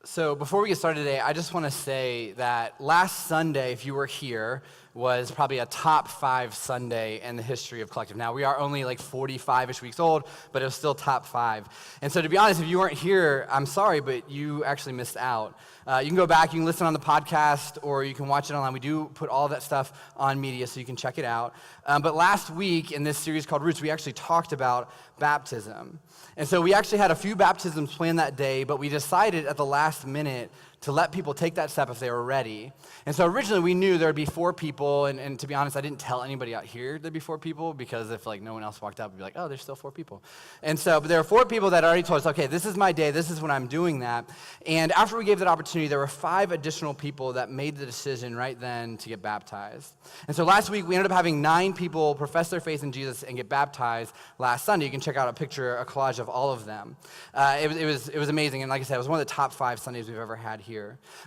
So before we get started today, I just want to say that last Sunday, if you were here, was probably a top 5 Sunday in the history of Collective. Now, we are only like 45-ish weeks old, but it was still top 5. And so to be honest, if you weren't here, I'm sorry, but you actually missed out. You can go back, you can listen on the podcast, or you can watch it online. We do put all that stuff on media, so you can check it out. But last week in this series called Roots, we actually talked about baptism. And so we actually had a few baptisms planned that day, but we decided at the last minute to let people take that step if they were ready. And so originally we knew there would be 4 people, and to be honest, I didn't tell anybody out here there'd be 4 people, because if like no one else walked up, we'd be like, oh, there's still 4 people. And so, but there were 4 people that already told us, okay, this is my day, this is when I'm doing that. And after we gave that opportunity, there were 5 additional people that made the decision right then to get baptized. And so last week we ended up having 9 people profess their faith in Jesus and get baptized last Sunday. You can check out a collage of all of them. It was amazing, and like I said, it was one of the top 5 Sundays we've ever had here.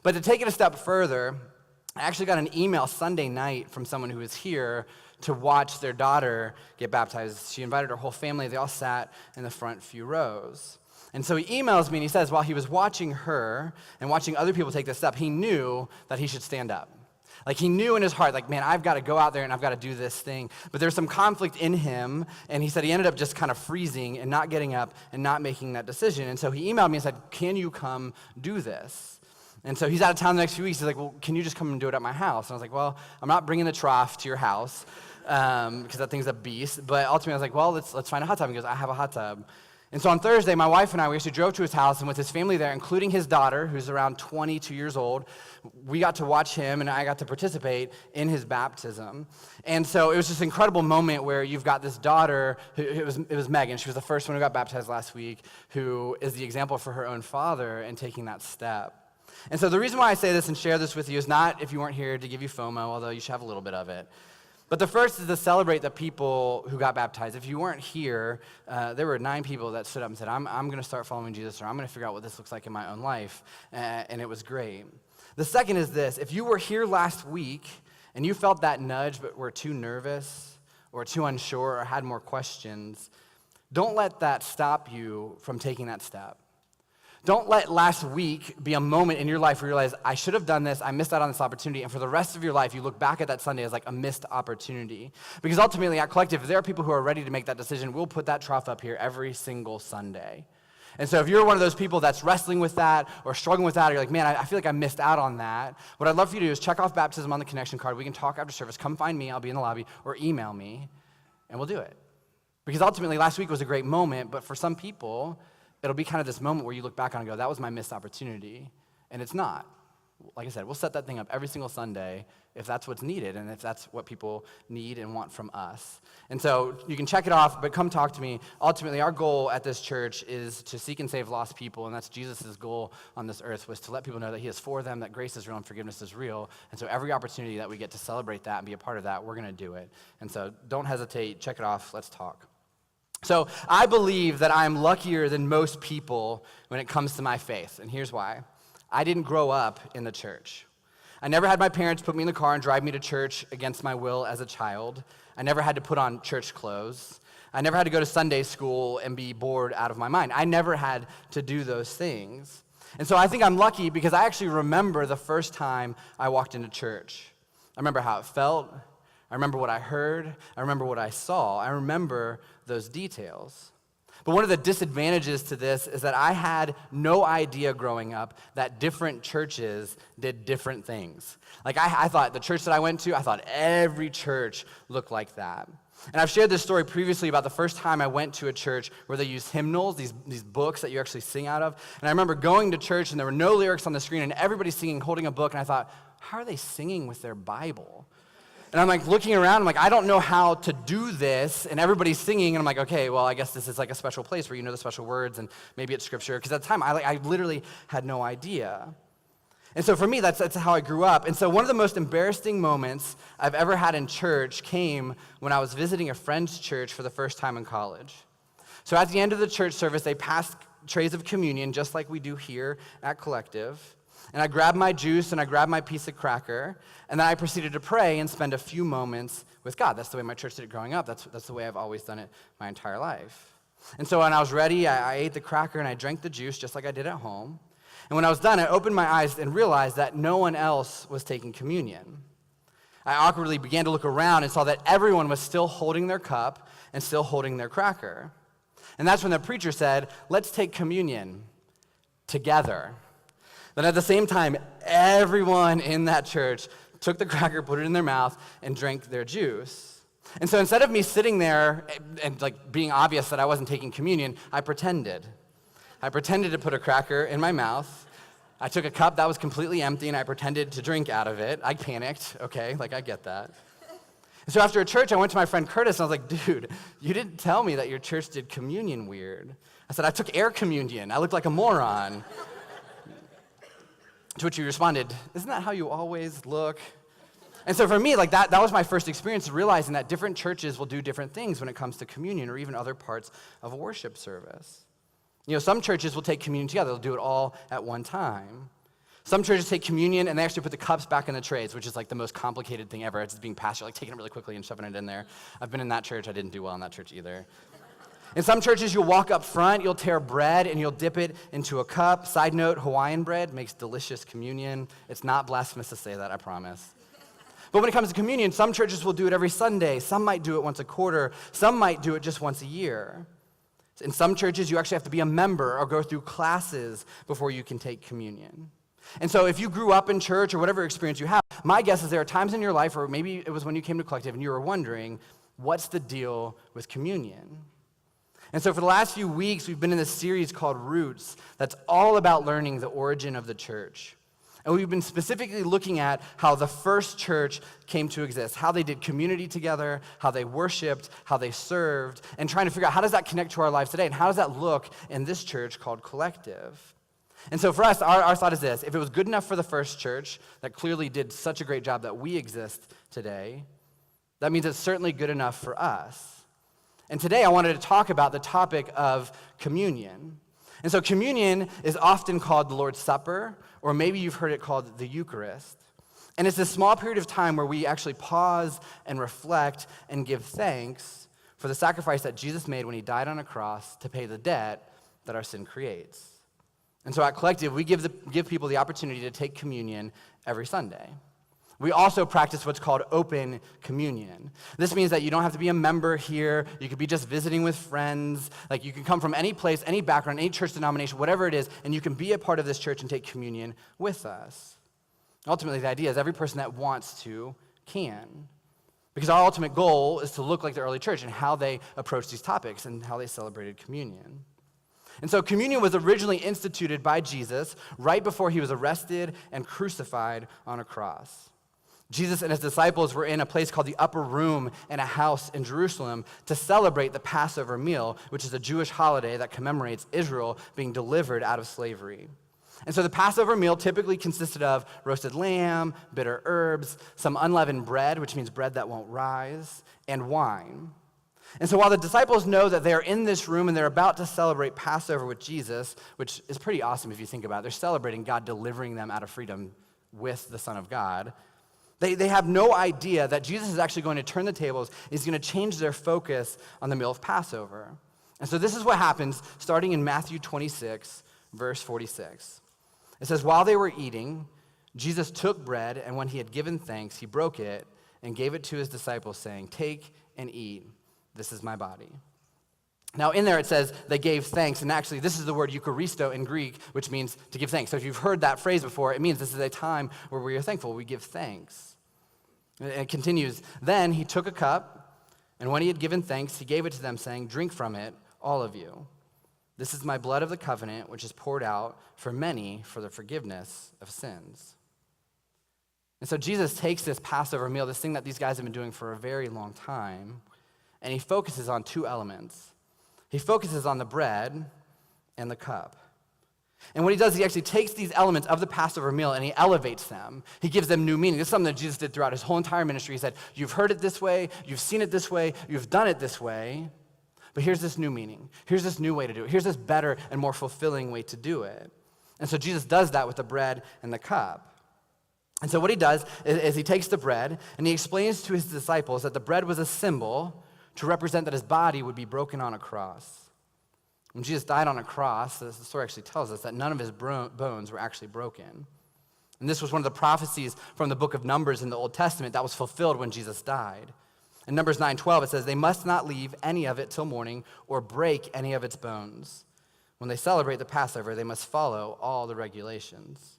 But to take it a step further, I actually got an email Sunday night from someone who was here to watch their daughter get baptized. She invited her whole family. They all sat in the front few rows. And so he emails me and he says while he was watching her and watching other people take this step, he knew that he should stand up. Like he knew in his heart, like, man, I've got to go out there and I've got to do this thing. But there's some conflict in him, and he said he ended up just kind of freezing and not getting up and not making that decision. And so he emailed me and said, can you come do this? And so he's out of town the next few weeks. He's like, well, can you just come and do it at my house? And I was like, well, I'm not bringing the trough to your house because that thing's a beast. But ultimately, I was like, well, let's find a hot tub. He goes, I have a hot tub. And so on Thursday, my wife and I, we actually drove to his house, and with his family there, including his daughter, who's around 22 years old, we got to watch him, and I got to participate in his baptism. And so it was just an incredible moment where you've got this daughter, it was Megan, she was the first one who got baptized last week, who is the example for her own father in taking that step. And so the reason why I say this and share this with you is not, if you weren't here, to give you FOMO, although you should have a little bit of it. But the first is to celebrate the people who got baptized. If you weren't here, there were 9 people that stood up and said, I'm going to start following Jesus, or I'm going to figure out what this looks like in my own life. And it was great. The second is this. If you were here last week and you felt that nudge but were too nervous or too unsure or had more questions, don't let that stop you from taking that step. Don't let last week be a moment in your life where you realize, I should have done this, I missed out on this opportunity, and for the rest of your life, you look back at that Sunday as like a missed opportunity. Because ultimately, at Collective, if there are people who are ready to make that decision, we'll put that trough up here every single Sunday. And so if you're one of those people that's wrestling with that or struggling with that, or you're like, man, I feel like I missed out on that, what I'd love for you to do is check off baptism on the connection card. We can talk after service. Come find me, I'll be in the lobby, or email me, and we'll do it. Because ultimately, last week was a great moment, but for some people, it'll be kind of this moment where you look back on and go, that was my missed opportunity, and it's not. Like I said, we'll set that thing up every single Sunday if that's what's needed and if that's what people need and want from us. And so you can check it off, but come talk to me. Ultimately, our goal at this church is to seek and save lost people, and that's Jesus' goal on this earth, was to let people know that he is for them, that grace is real and forgiveness is real. And so every opportunity that we get to celebrate that and be a part of that, we're going to do it. And so don't hesitate. Check it off. Let's talk. So I believe that I'm luckier than most people when it comes to my faith, and here's why. I didn't grow up in the church. I never had my parents put me in the car and drive me to church against my will as a child. I never had to put on church clothes. I never had to go to Sunday school and be bored out of my mind. I never had to do those things. And so I think I'm lucky because I actually remember the first time I walked into church. I remember how it felt. I remember what I heard. I remember what I saw. I remember those details. But one of the disadvantages to this is that I had no idea growing up that different churches did different things. Like I thought the church that I went to, I thought every church looked like that. And I've shared this story previously about the first time I went to a church where they used hymnals, these books that you actually sing out of. And I remember going to church and there were no lyrics on the screen and everybody's singing, holding a book. And I thought, how are they singing with their Bible? And I'm like looking around, I'm like, I don't know how to do this, and everybody's singing, and I'm like, okay, well, I guess this is like a special place where you know the special words, and maybe it's scripture, because at the time, I literally had no idea. And so for me, that's how I grew up. And so one of the most embarrassing moments I've ever had in church came when I was visiting a friend's church for the first time in college. So at the end of the church service, they passed trays of communion, just like we do here at Collective. And I grabbed my juice and I grabbed my piece of cracker, and then I proceeded to pray and spend a few moments with God. That's the way my church did it growing up. That's the way I've always done it my entire life. And so when I was ready, I ate the cracker and I drank the juice just like I did at home. And when I was done, I opened my eyes and realized that no one else was taking communion. I awkwardly began to look around and saw that everyone was still holding their cup and still holding their cracker. And that's when the preacher said, "Let's take communion together." Then at the same time, everyone in that church took the cracker, put it in their mouth, and drank their juice. And so instead of me sitting there and like being obvious that I wasn't taking communion, I pretended. I pretended to put a cracker in my mouth. I took a cup that was completely empty, and I pretended to drink out of it. I panicked, okay, like I get that. And so after church, I went to my friend Curtis, and I was like, "Dude, you didn't tell me that your church did communion weird." I said, "I took air communion. I looked like a moron." To which he responded, "Isn't that how you always look?" And so for me, like that was my first experience realizing that different churches will do different things when it comes to communion or even other parts of a worship service. You know, some churches will take communion together. They'll do it all at one time. Some churches take communion and they actually put the cups back in the trays, which is like the most complicated thing ever. It's just being passed, like taking it really quickly and shoving it in there. I've been in that church. I didn't do well in that church either. In some churches, you'll walk up front, you'll tear bread, and you'll dip it into a cup. Side note, Hawaiian bread makes delicious communion. It's not blasphemous to say that, I promise. But when it comes to communion, some churches will do it every Sunday. Some might do it once a quarter. Some might do it just once a year. In some churches, you actually have to be a member or go through classes before you can take communion. And so if you grew up in church or whatever experience you have, my guess is there are times in your life, or maybe it was when you came to Collective and you were wondering, what's the deal with communion? And so for the last few weeks, we've been in this series called Roots that's all about learning the origin of the church. And we've been specifically looking at how the first church came to exist, how they did community together, how they worshiped, how they served, and trying to figure out how does that connect to our lives today, and how does that look in this church called Collective. And so for us, our thought is this: if it was good enough for the first church that clearly did such a great job that we exist today, that means it's certainly good enough for us. And today I wanted to talk about the topic of communion. And so communion is often called the Lord's Supper, or maybe you've heard it called the Eucharist. And it's this small period of time where we actually pause and reflect and give thanks for the sacrifice that Jesus made when he died on a cross to pay the debt that our sin creates. And so at Collective, we give people the opportunity to take communion every Sunday. We also practice what's called open communion. This means that you don't have to be a member here. You could be just visiting with friends. Like you can come from any place, any background, any church denomination, whatever it is, and you can be a part of this church and take communion with us. Ultimately, the idea is every person that wants to can. Because our ultimate goal is to look like the early church and how they approach these topics and how they celebrated communion. And so communion was originally instituted by Jesus right before he was arrested and crucified on a cross. Jesus and his disciples were in a place called the Upper Room in a house in Jerusalem to celebrate the Passover meal, which is a Jewish holiday that commemorates Israel being delivered out of slavery. And so the Passover meal typically consisted of roasted lamb, bitter herbs, some unleavened bread, which means bread that won't rise, and wine. And so while the disciples know that they're in this room and they're about to celebrate Passover with Jesus, which is pretty awesome if you think about it, they're celebrating God delivering them out of freedom with the Son of God. They have no idea that Jesus is actually going to turn the tables. He's going to change their focus on the meal of Passover. And so this is what happens starting in Matthew 26, verse 46. It says, "While they were eating, Jesus took bread, and when he had given thanks, he broke it and gave it to his disciples, saying, 'Take and eat. This is my body.'" Now, in there it says they gave thanks, and actually this is the word Eucharisto in Greek, which means to give thanks. So if you've heard that phrase before, it means this is a time where we are thankful. We give thanks. And it continues, "Then he took a cup, and when he had given thanks, he gave it to them, saying, 'Drink from it, all of you. This is my blood of the covenant, which is poured out for many for the forgiveness of sins.'" And so Jesus takes this Passover meal, this thing that these guys have been doing for a very long time, and he focuses on two elements. He focuses on the bread and the cup. And what he does, he actually takes these elements of the Passover meal and he elevates them. He gives them new meaning. This is something that Jesus did throughout his whole entire ministry. He said, "You've heard it this way, you've seen it this way, you've done it this way, but here's this new meaning. Here's this new way to do it. Here's this better and more fulfilling way to do it." And so Jesus does that with the bread and the cup. And so what he does is he takes the bread and he explains to his disciples that the bread was a symbol to represent that his body would be broken on a cross. When Jesus died on a cross, the story actually tells us that none of his bones were actually broken. And this was one of the prophecies from the book of Numbers in the Old Testament that was fulfilled when Jesus died. In Numbers 9:12, it says, "They must not leave any of it till morning or break any of its bones. When they celebrate the Passover, they must follow all the regulations."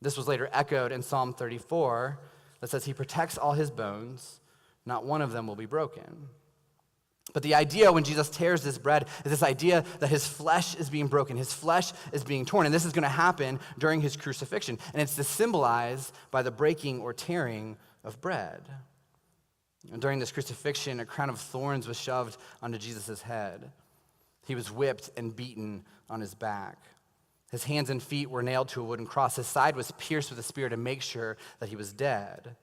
This was later echoed in Psalm 34 that says, "He protects all his bones, not one of them will be broken." But the idea when Jesus tears this bread is this idea that his flesh is being broken, his flesh is being torn, and this is going to happen during his crucifixion. And it's symbolized by the breaking or tearing of bread. And during this crucifixion, a crown of thorns was shoved onto Jesus' head. He was whipped and beaten on his back. His hands and feet were nailed to a wooden cross. His side was pierced with a spear to make sure that he was dead.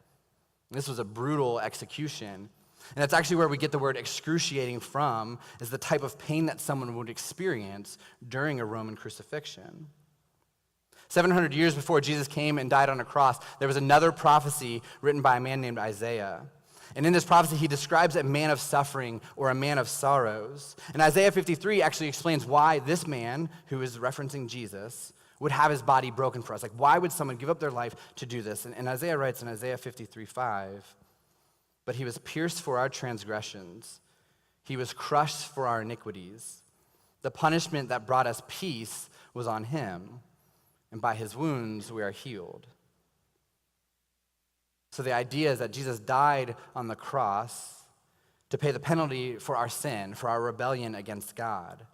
This was a brutal execution. And that's actually where we get the word excruciating from, is the type of pain that someone would experience during a Roman crucifixion. 700 years before Jesus came and died on a cross, there was another prophecy written by a man named Isaiah. And in this prophecy, he describes a man of suffering or a man of sorrows. And Isaiah 53 actually explains why this man, who is referencing Jesus, would have his body broken for us. Like, why would someone give up their life to do this? And Isaiah writes in Isaiah 53:5, "But he was pierced for our transgressions. He was crushed for our iniquities. The punishment that brought us peace was on him, and by his wounds we are healed." So the idea is that Jesus died on the cross to pay the penalty for our sin, for our rebellion against God.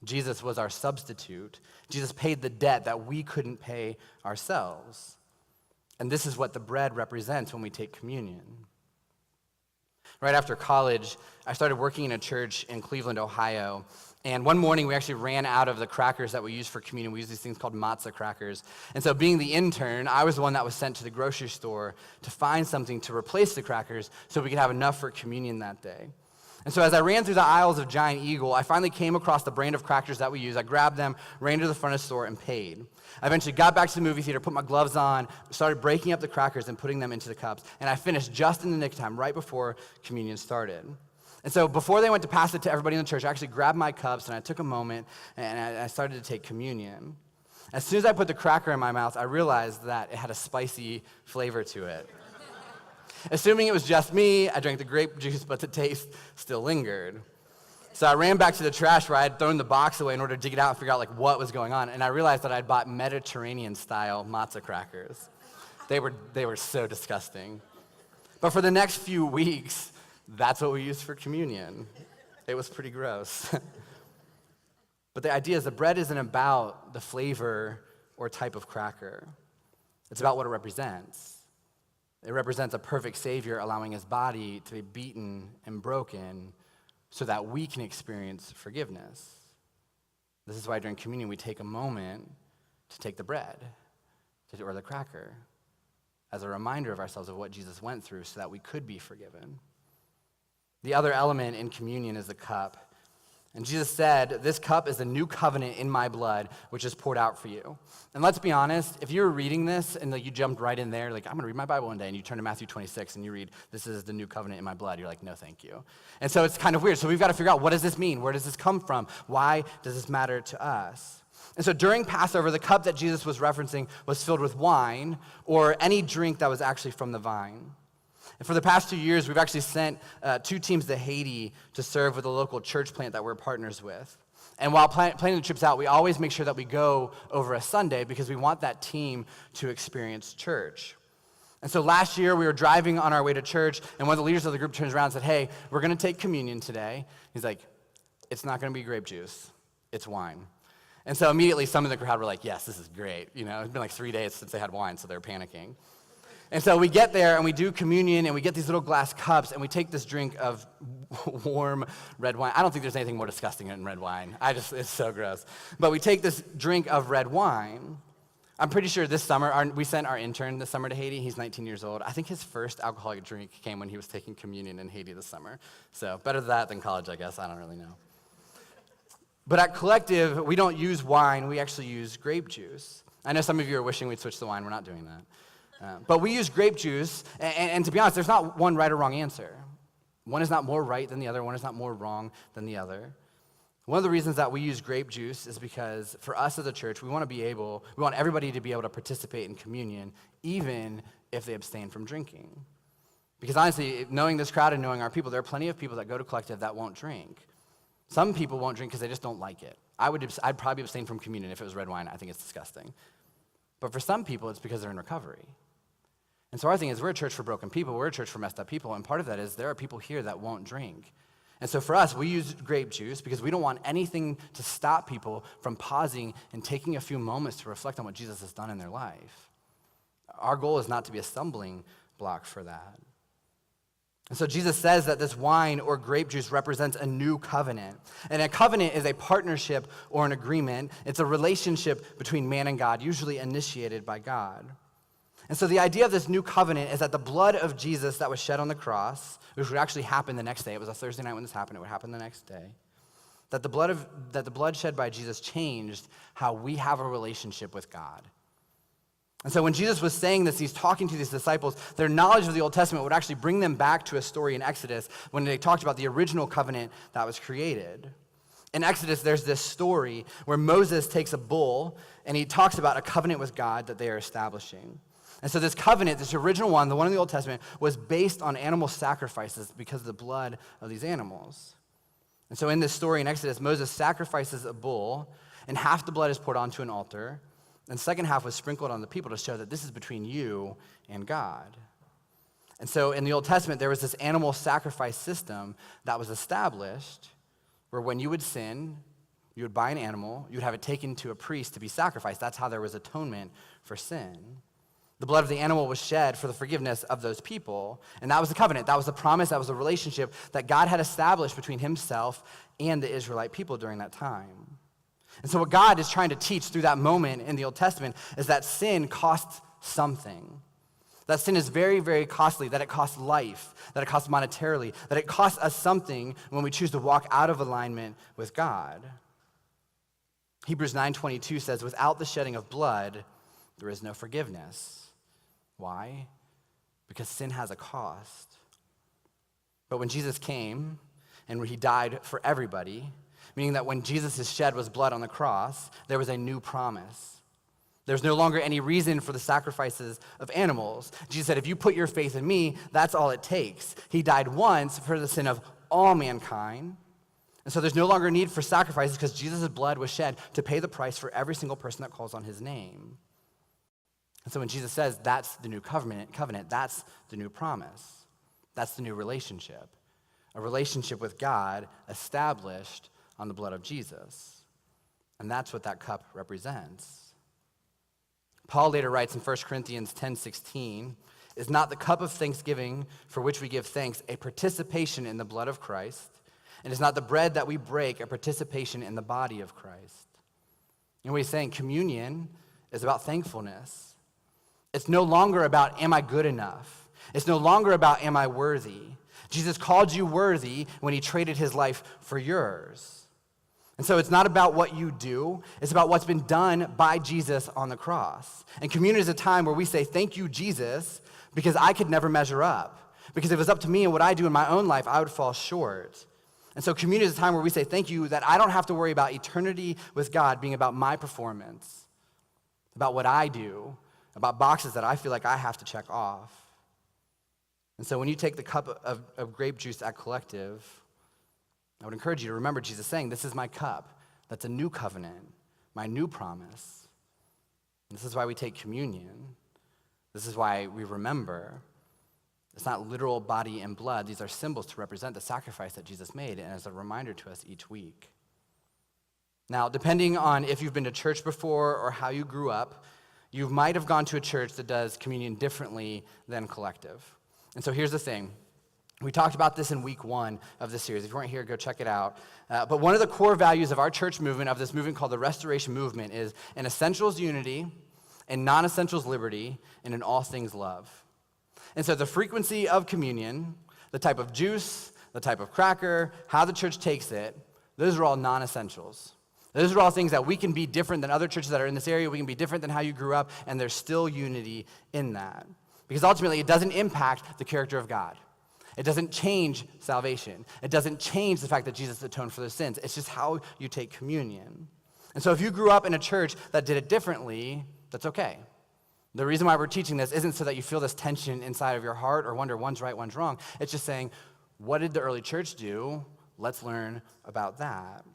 Jesus was our substitute. Jesus paid the debt that we couldn't pay ourselves. And this is what the bread represents when we take communion. Right after college, I started working in a church in Cleveland, Ohio. And one morning, we actually ran out of the crackers that we use for communion. We use these things called matzah crackers. And so being the intern, I was the one that was sent to the grocery store to find something to replace the crackers so we could have enough for communion that day. And so as I ran through the aisles of Giant Eagle, I finally came across the brand of crackers that we use. I grabbed them, ran to the front of the store, and paid. I eventually got back to the movie theater, put my gloves on, started breaking up the crackers and putting them into the cups. And I finished just in the nick of time, right before communion started. And so before they went to pass it to everybody in the church, I actually grabbed my cups and I took a moment and I started to take communion. As soon as I put the cracker in my mouth, I realized that it had a spicy flavor to it. Assuming it was just me, I drank the grape juice, but the taste still lingered. So I ran back to the trash where I had thrown the box away in order to dig it out and figure out like what was going on. And I realized that I'd bought Mediterranean-style matzah crackers. They were so disgusting. But for the next few weeks, that's what we used for communion. It was pretty gross. But the idea is the bread isn't about the flavor or type of cracker. It's about what it represents. It represents a perfect Savior allowing his body to be beaten and broken so that we can experience forgiveness. This is why during communion we take a moment to take the bread or the cracker as a reminder of ourselves of what Jesus went through so that we could be forgiven. The other element in communion is the cup. And Jesus said, "This cup is a new covenant in my blood, which is poured out for you." And let's be honest, if you were reading this and you jumped right in there, like, I'm going to read my Bible one day, and you turn to Matthew 26 and you read, "This is the new covenant in my blood," you're like, no, thank you. And so it's kind of weird. So we've got to figure out, what does this mean? Where does this come from? Why does this matter to us? And so during Passover, the cup that Jesus was referencing was filled with wine or any drink that was actually from the vine. And for the past 2 years, we've actually sent 2 teams to Haiti to serve with a local church plant that we're partners with. And while planning the trips out, we always make sure that we go over a Sunday because we want that team to experience church. And so last year, we were driving on our way to church, and one of the leaders of the group turns around and said, "Hey, we're going to take communion today." He's like, "It's not going to be grape juice. It's wine." And so immediately, some in the crowd were like, "Yes, this is great." You know, it's been like 3 days since they had wine, so they're panicking. And so we get there and we do communion and we get these little glass cups and we take this drink of warm red wine. I don't think there's anything more disgusting than red wine. It's so gross. But we take this drink of red wine. I'm pretty sure this summer, we sent our intern this summer to Haiti. He's 19 years old. I think his first alcoholic drink came when he was taking communion in Haiti this summer. So better that than college, I guess. I don't really know. But at Collective, we don't use wine. We actually use grape juice. I know some of you are wishing we'd switch to wine. We're not doing that. But we use grape juice, and to be honest, there's not one right or wrong answer. One is not more right than the other. One is not more wrong than the other. One of the reasons that we use grape juice is because for us as a church, we want everybody to be able to participate in communion, even if they abstain from drinking. Because honestly, knowing this crowd and knowing our people, there are plenty of people that go to Collective that won't drink. Some people won't drink because they just don't like it. I'd probably abstain from communion if it was red wine. I think it's disgusting. But for some people, it's because they're in recovery. And so our thing is, we're a church for broken people. We're a church for messed up people. And part of that is there are people here that won't drink. And so for us, we use grape juice because we don't want anything to stop people from pausing and taking a few moments to reflect on what Jesus has done in their life. Our goal is not to be a stumbling block for that. And so Jesus says that this wine or grape juice represents a new covenant. And a covenant is a partnership or an agreement. It's a relationship between man and God, usually initiated by God. And so the idea of this new covenant is that the blood of Jesus that was shed on the cross, which would actually happen the next day, it was a Thursday night when this happened, it would happen the next day, that the blood shed by Jesus changed how we have a relationship with God. And so when Jesus was saying this, he's talking to these disciples, their knowledge of the Old Testament would actually bring them back to a story in Exodus when they talked about the original covenant that was created. In Exodus, there's this story where Moses takes a bull and he talks about a covenant with God that they are establishing. And so this covenant, this original one, the one in the Old Testament, was based on animal sacrifices because of the blood of these animals. And so in this story in Exodus, Moses sacrifices a bull, and half the blood is poured onto an altar, and the second half was sprinkled on the people to show that this is between you and God. And so in the Old Testament, there was this animal sacrifice system that was established where when you would sin, you would buy an animal, you would have it taken to a priest to be sacrificed. That's how there was atonement for sin. The blood of the animal was shed for the forgiveness of those people, and that was the covenant. That was the promise. That was the relationship that God had established between himself and the Israelite people during that time. And so what God is trying to teach through that moment in the Old Testament is that sin costs something. That sin is very, very costly, that it costs life, that it costs monetarily, that it costs us something when we choose to walk out of alignment with God. Hebrews 9:22 says, without the shedding of blood, there is no forgiveness. Why? Because sin has a cost. But when Jesus came and he died for everybody, meaning that when Jesus' shed was blood on the cross, there was a new promise. There's no longer any reason for the sacrifices of animals. Jesus said, if you put your faith in me, that's all it takes. He died once for the sin of all mankind. And so there's no longer need for sacrifices because Jesus' blood was shed to pay the price for every single person that calls on his name. And so when Jesus says that's the new covenant, that's the new promise. That's the new relationship. A relationship with God established on the blood of Jesus. And that's what that cup represents. Paul later writes in 1 Corinthians 10:16, is not the cup of thanksgiving for which we give thanks a participation in the blood of Christ? And is not the bread that we break a participation in the body of Christ? And what he's saying, communion is about thankfulness. It's no longer about, am I good enough? It's no longer about, am I worthy? Jesus called you worthy when he traded his life for yours. And so it's not about what you do. It's about what's been done by Jesus on the cross. And communion is a time where we say, thank you, Jesus, because I could never measure up. Because if it was up to me and what I do in my own life, I would fall short. And so communion is a time where we say, thank you, that I don't have to worry about eternity with God being about my performance, about what I do, about boxes that I feel like I have to check off. And so when you take the cup of grape juice at Collective, I would encourage you to remember Jesus saying, this is my cup. That's a new covenant, my new promise. And this is why we take communion. This is why we remember. It's not literal body and blood. These are symbols to represent the sacrifice that Jesus made and as a reminder to us each week. Now, depending on if you've been to church before or how you grew up, you might have gone to a church that does communion differently than Collective. And so here's the thing. We talked about this in week 1 of this series. If you weren't here, go check it out. But one of the core values of our church movement, of this movement called the Restoration Movement, is in essentials unity, in non-essentials liberty, and in all things love. And so the frequency of communion, the type of juice, the type of cracker, how the church takes it, those are all non-essentials. Those are all things that we can be different than other churches that are in this area. We can be different than how you grew up, and there's still unity in that. Because ultimately, it doesn't impact the character of God. It doesn't change salvation. It doesn't change the fact that Jesus atoned for those sins. It's just how you take communion. And so if you grew up in a church that did it differently, that's okay. The reason why we're teaching this isn't so that you feel this tension inside of your heart or wonder one's right, one's wrong. It's just saying, what did the early church do? Let's learn about that.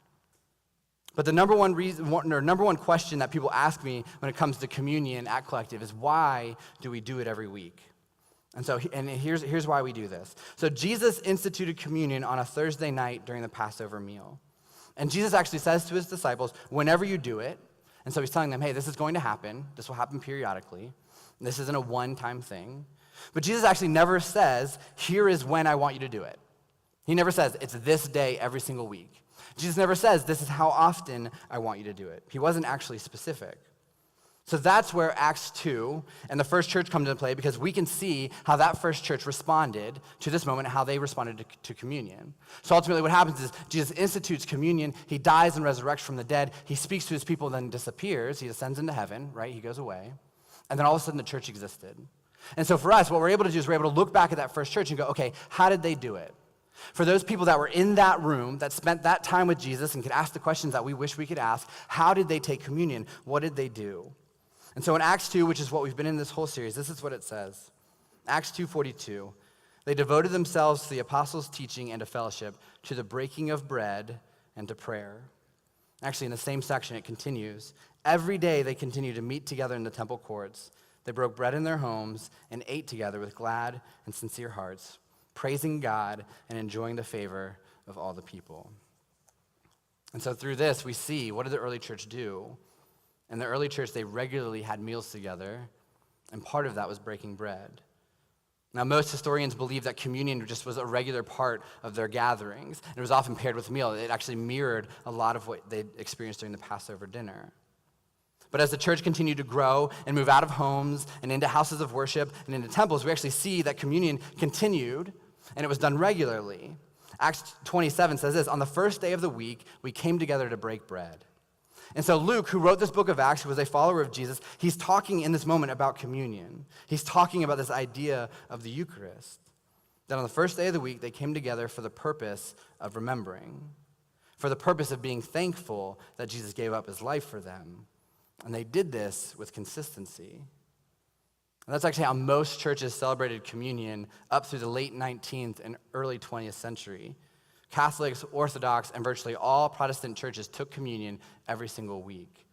But the number one question that people ask me when it comes to communion at Collective is, why do we do it every week? And here's why we do this. So Jesus instituted communion on a Thursday night during the Passover meal. And Jesus actually says to his disciples, whenever you do it, and so he's telling them, hey, this is going to happen. This will happen periodically. This isn't a one-time thing. But Jesus actually never says, here is when I want you to do it. He never says, it's this day every single week. Jesus never says, this is how often I want you to do it. He wasn't actually specific. So that's where Acts 2 and the first church come into play, because we can see how that first church responded to this moment, how they responded to communion. So ultimately what happens is Jesus institutes communion, he dies and resurrects from the dead, he speaks to his people, then disappears, he ascends into heaven, right? He goes away. And then all of a sudden the church existed. And so for us, what we're able to do is we're able to look back at that first church and go, okay, how did they do it? For those people that were in that room, that spent that time with Jesus and could ask the questions that we wish we could ask, how did they take communion? What did they do? And so in Acts 2, which is what we've been in this whole series, this is what it says. Acts 2:42, they devoted themselves to the apostles' teaching and to fellowship, to the breaking of bread and to prayer. Actually, in the same section, it continues. Every day they continued to meet together in the temple courts. They broke bread in their homes and ate together with glad and sincere hearts, praising God and enjoying the favor of all the people. And so through this, we see, what did the early church do? In the early church, they regularly had meals together, and part of that was breaking bread. Now, most historians believe that communion just was a regular part of their gatherings, and it was often paired with a meal. It actually mirrored a lot of what they experienced during the Passover dinner. But as the church continued to grow and move out of homes and into houses of worship and into temples, we actually see that communion continued, and it was done regularly. Acts 27 says this, on the first day of the week, we came together to break bread. And so Luke, who wrote this book of Acts, who was a follower of Jesus, he's talking in this moment about communion. He's talking about this idea of the Eucharist. That on the first day of the week, they came together for the purpose of remembering, for the purpose of being thankful that Jesus gave up his life for them. And they did this with consistency. And that's actually how most churches celebrated communion up through the late 19th and early 20th century. Catholics, Orthodox, and virtually all Protestant churches took communion every single week.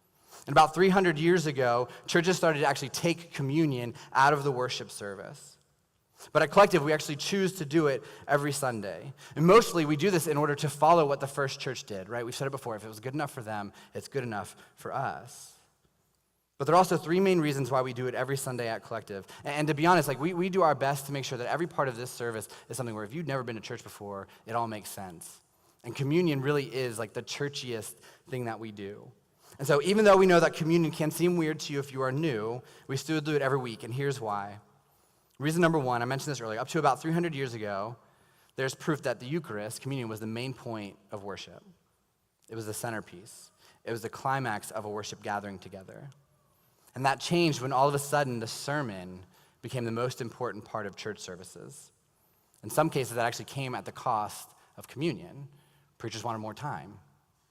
And about 300 years ago, churches started to actually take communion out of the worship service. But at Collective, we actually choose to do it every Sunday. And mostly, we do this in order to follow what the first church did, right? We've said it before, if it was good enough for them, it's good enough for us. But there are also three main reasons why we do it every Sunday at Collective. And to be honest, we do our best to make sure that every part of this service is something where if you've never been to church before, it all makes sense. And communion really is like the churchiest thing that we do. And so even though we know that communion can seem weird to you if you are new, we still do it every week, and here's why. Reason number one, I mentioned this earlier, up to about 300 years ago, there's proof that the Eucharist, communion, was the main point of worship. It was the centerpiece. It was the climax of a worship gathering together. And that changed when all of a sudden the sermon became the most important part of church services. In some cases, that actually came at the cost of communion. Preachers wanted more time.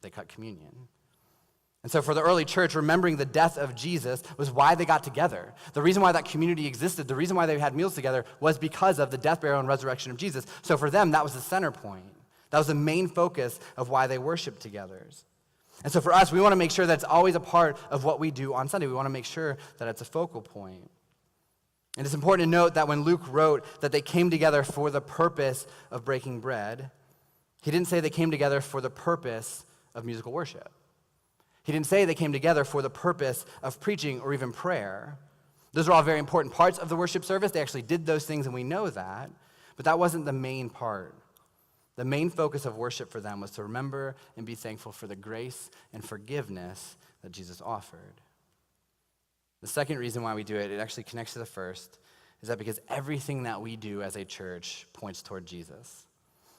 They cut communion. And so for the early church, remembering the death of Jesus was why they got together. The reason why that community existed, the reason why they had meals together was because of the death, burial, and resurrection of Jesus. So for them, that was the center point. That was the main focus of why they worshiped together. And so for us, we want to make sure that it's always a part of what we do on Sunday. We want to make sure that it's a focal point. And it's important to note that when Luke wrote that they came together for the purpose of breaking bread, he didn't say they came together for the purpose of musical worship. He didn't say they came together for the purpose of preaching or even prayer. Those are all very important parts of the worship service. They actually did those things, and we know that. But that wasn't the main part. The main focus of worship for them was to remember and be thankful for the grace and forgiveness that Jesus offered. The second reason why we do it, it actually connects to the first, is that because everything that we do as a church points toward Jesus.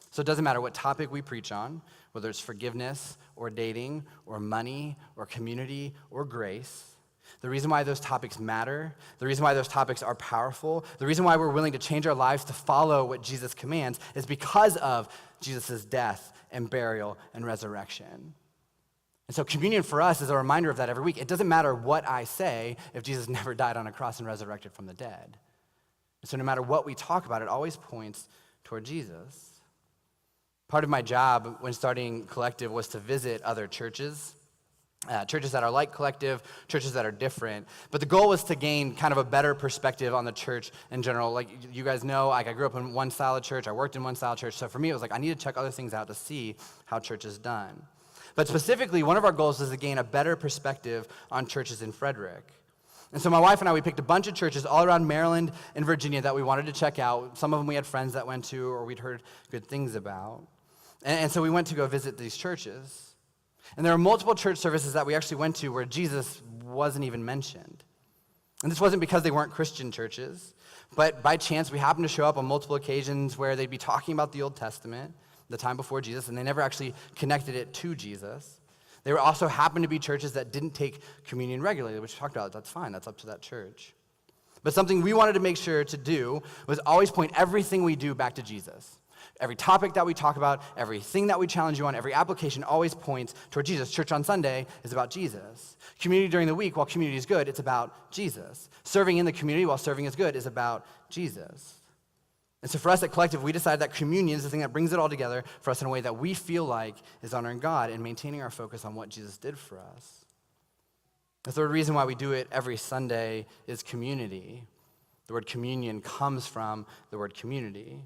So it doesn't matter what topic we preach on, whether it's forgiveness or dating or money or community or grace. The reason why those topics matter, the reason why those topics are powerful, the reason why we're willing to change our lives to follow what Jesus commands is because of Jesus' death and burial and resurrection. And so communion for us is a reminder of that every week. It doesn't matter what I say if Jesus never died on a cross and resurrected from the dead. And so no matter what we talk about, it always points toward Jesus. Part of my job when starting Collective was to visit other churches, churches that are like Collective, churches that are different. But the goal was to gain kind of a better perspective on the church in general. Like you guys know, like I grew up in one style of church, I worked in one style of church. So for me, it was like I need to check other things out to see how church is done. But specifically, one of our goals is to gain a better perspective on churches in Frederick. And so my wife and I, we picked a bunch of churches all around Maryland and Virginia that we wanted to check out. Some of them we had friends that went to or we'd heard good things about. And so we went to go visit these churches. And there were multiple church services that we actually went to where Jesus wasn't even mentioned. And this wasn't because they weren't Christian churches, but by chance we happened to show up on multiple occasions where they'd be talking about the Old Testament, the time before Jesus, and they never actually connected it to Jesus. There also happened to be churches that didn't take communion regularly, which we talked about. That's fine. That's up to that church. But something we wanted to make sure to do was always point everything we do back to Jesus. Every topic that we talk about, everything that we challenge you on, every application always points toward Jesus. Church on Sunday is about Jesus. Community during the week, while community is good, it's about Jesus. Serving in the community while serving is good is about Jesus. And so for us at Collective, we decided that communion is the thing that brings it all together for us in a way that we feel like is honoring God and maintaining our focus on what Jesus did for us. The third reason why we do it every Sunday is community. The word communion comes from the word community.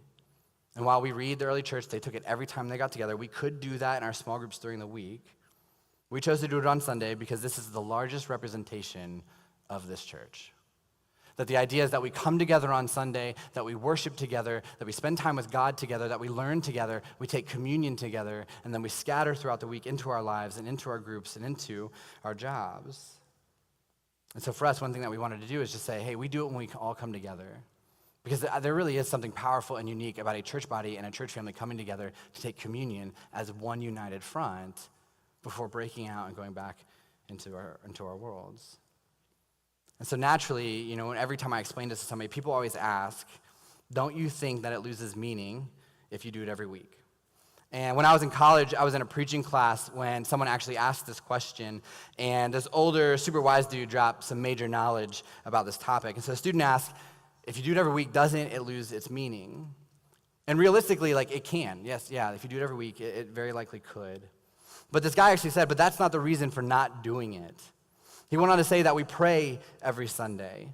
And while we read the early church, they took it every time they got together. We could do that in our small groups during the week. We chose to do it on Sunday because this is the largest representation of this church. That the idea is that we come together on Sunday, that we worship together, that we spend time with God together, that we learn together, we take communion together, and then we scatter throughout the week into our lives and into our groups and into our jobs. And so for us, one thing that we wanted to do is just say, hey, we do it when we all come together. Because there really is something powerful and unique about a church body and a church family coming together to take communion as one united front before breaking out and going back into our worlds. And so naturally, every time I explain this to somebody, people always ask, don't you think that it loses meaning if you do it every week? And when I was in college, I was in a preaching class when someone actually asked this question, and this older, super wise dude dropped some major knowledge about this topic. And so the student asked, if you do it every week, doesn't it lose its meaning? And realistically, it can. Yes, yeah, if you do it every week, it very likely could. But this guy actually said, but that's not the reason for not doing it. He went on to say that we pray every Sunday.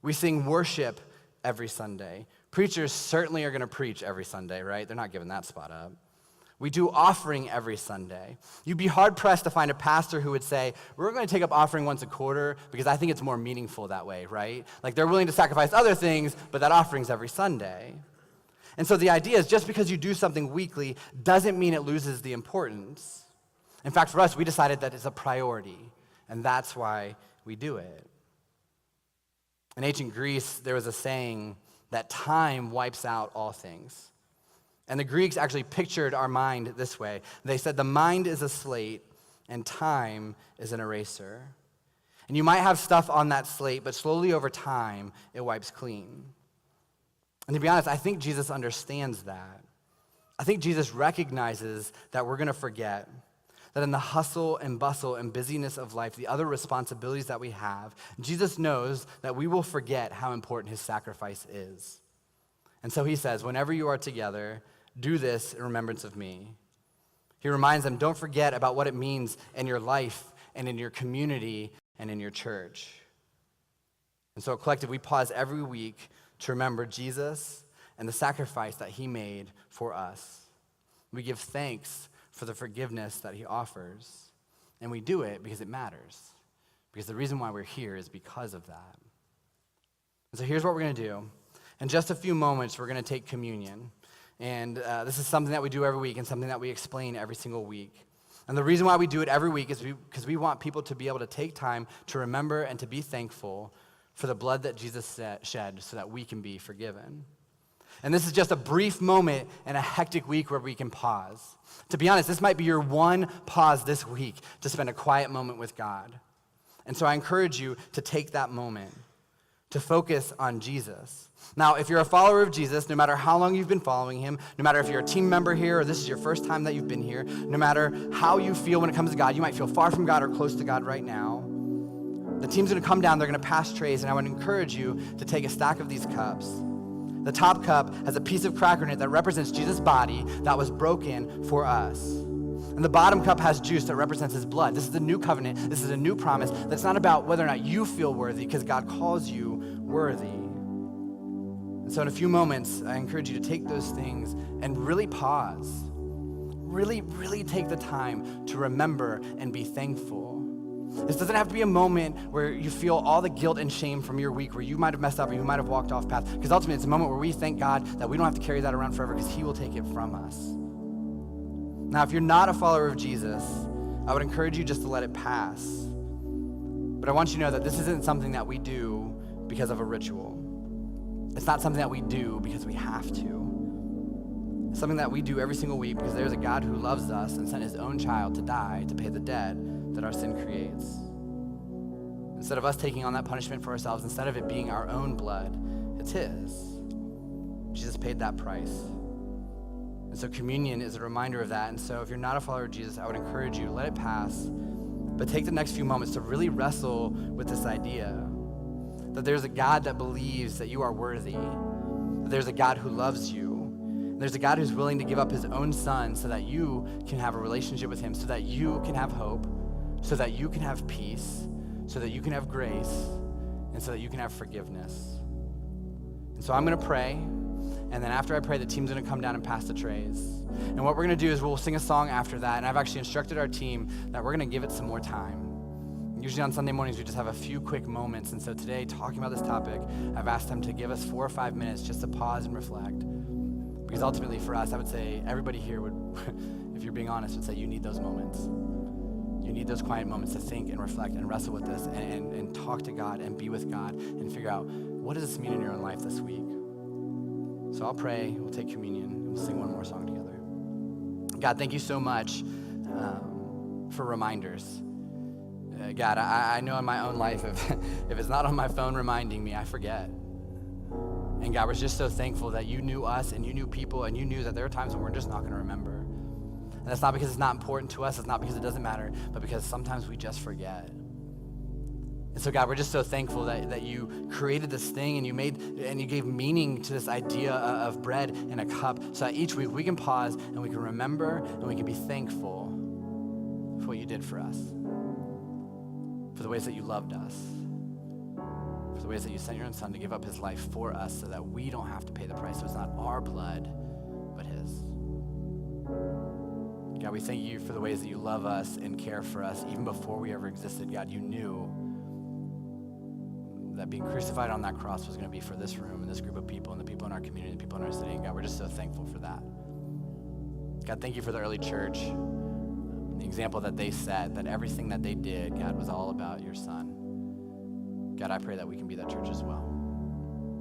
We sing worship every Sunday. Preachers certainly are going to preach every Sunday, right? They're not giving that spot up. We do offering every Sunday. You'd be hard-pressed to find a pastor who would say, we're going to take up offering once a quarter because I think it's more meaningful that way, right? They're willing to sacrifice other things, but that offering's every Sunday. And so the idea is just because you do something weekly doesn't mean it loses the importance. In fact, for us, we decided that it's a priority, and that's why we do it. In ancient Greece, there was a saying that time wipes out all things. And the Greeks actually pictured our mind this way. They said the mind is a slate and time is an eraser. And you might have stuff on that slate, but slowly over time, it wipes clean. And to be honest, I think Jesus understands that. I think Jesus recognizes that we're going to forget, that in the hustle and bustle and busyness of life, the other responsibilities that we have, Jesus knows that we will forget how important his sacrifice is. And so he says, whenever you are together, do this in remembrance of me. He reminds them, don't forget about what it means in your life and in your community and in your church. And so at Collective, we pause every week to remember Jesus and the sacrifice that he made for us. We give thanks for the forgiveness that he offers, and we do it because it matters, because the reason why we're here is because of that. And so here's what we're going to do. In just a few moments, we're going to take communion. And this is something that we do every week and something that we explain every single week. And the reason why we do it every week is because we want people to be able to take time to remember and to be thankful for the blood that Jesus shed so that we can be forgiven. And this is just a brief moment in a hectic week where we can pause. To be honest, this might be your one pause this week to spend a quiet moment with God. And so I encourage you to take that moment to focus on Jesus. Now, if you're a follower of Jesus, no matter how long you've been following him, no matter if you're a team member here or this is your first time that you've been here, no matter how you feel when it comes to God, you might feel far from God or close to God right now. The team's gonna come down, they're gonna pass trays, and I would encourage you to take a stack of these cups. The top cup has a piece of cracker in it that represents Jesus' body that was broken for us. And the bottom cup has juice that represents his blood. This is the new covenant. This is a new promise that's not about whether or not you feel worthy, because God calls you worthy. And so in a few moments, I encourage you to take those things and really pause. Really take the time to remember and be thankful. This doesn't have to be a moment where you feel all the guilt and shame from your week, where you might have messed up or you might have walked off path, because ultimately it's a moment where we thank God that we don't have to carry that around forever, because he will take it from us. Now, if you're not a follower of Jesus, I would encourage you just to let it pass. But I want you to know that this isn't something that we do because of a ritual. It's not something that we do because we have to. It's something that we do every single week because there's a God who loves us and sent his own child to die to pay the debt that our sin creates. Instead of us taking on that punishment for ourselves, instead of it being our own blood, it's his. Jesus paid that price. And so communion is a reminder of that. And so if you're not a follower of Jesus, I would encourage you, let it pass, but take the next few moments to really wrestle with this idea that there's a God that believes that you are worthy, that there's a God who loves you, and there's a God who's willing to give up his own son so that you can have a relationship with him, so that you can have hope, so that you can have peace, so that you can have grace, and so that you can have forgiveness. And so I'm gonna pray, and then after I pray, the team's gonna come down and pass the trays. And what we're gonna do is we'll sing a song after that, and I've actually instructed our team that we're gonna give it some more time. Usually on Sunday mornings, we just have a few quick moments, and so today, talking about this topic, I've asked them to give us 4 or 5 minutes just to pause and reflect. Because ultimately for us, I would say everybody here would, if you're being honest, would say you need those moments. You need those quiet moments to think and reflect and wrestle with this and talk to God and be with God and figure out, what does this mean in your own life this week? So I'll pray, we'll take communion, and we'll sing one more song together. God, thank you so much for reminders. God, I know in my own life, if it's not on my phone reminding me, I forget. And God, we're just so thankful that you knew us and you knew people and you knew that there are times when we're just not gonna remember. And that's not because it's not important to us, it's not because it doesn't matter, but because sometimes we just forget. And so God, we're just so thankful that you created this thing and you gave meaning to this idea of bread in a cup, so that each week we can pause and we can remember and we can be thankful for what you did for us, for the ways that you loved us, for the ways that you sent your own son to give up his life for us so that we don't have to pay the price. So it's not our blood, but his. God, we thank you for the ways that you love us and care for us even before we ever existed. God, you knew that being crucified on that cross was going to be for this room and this group of people and the people in our community and the people in our city. And God, we're just so thankful for that. God, thank you for the early church, the example that they set, that everything that they did, God, was all about your son. God, I pray that we can be that church as well.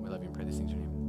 We love you and pray these things in your name.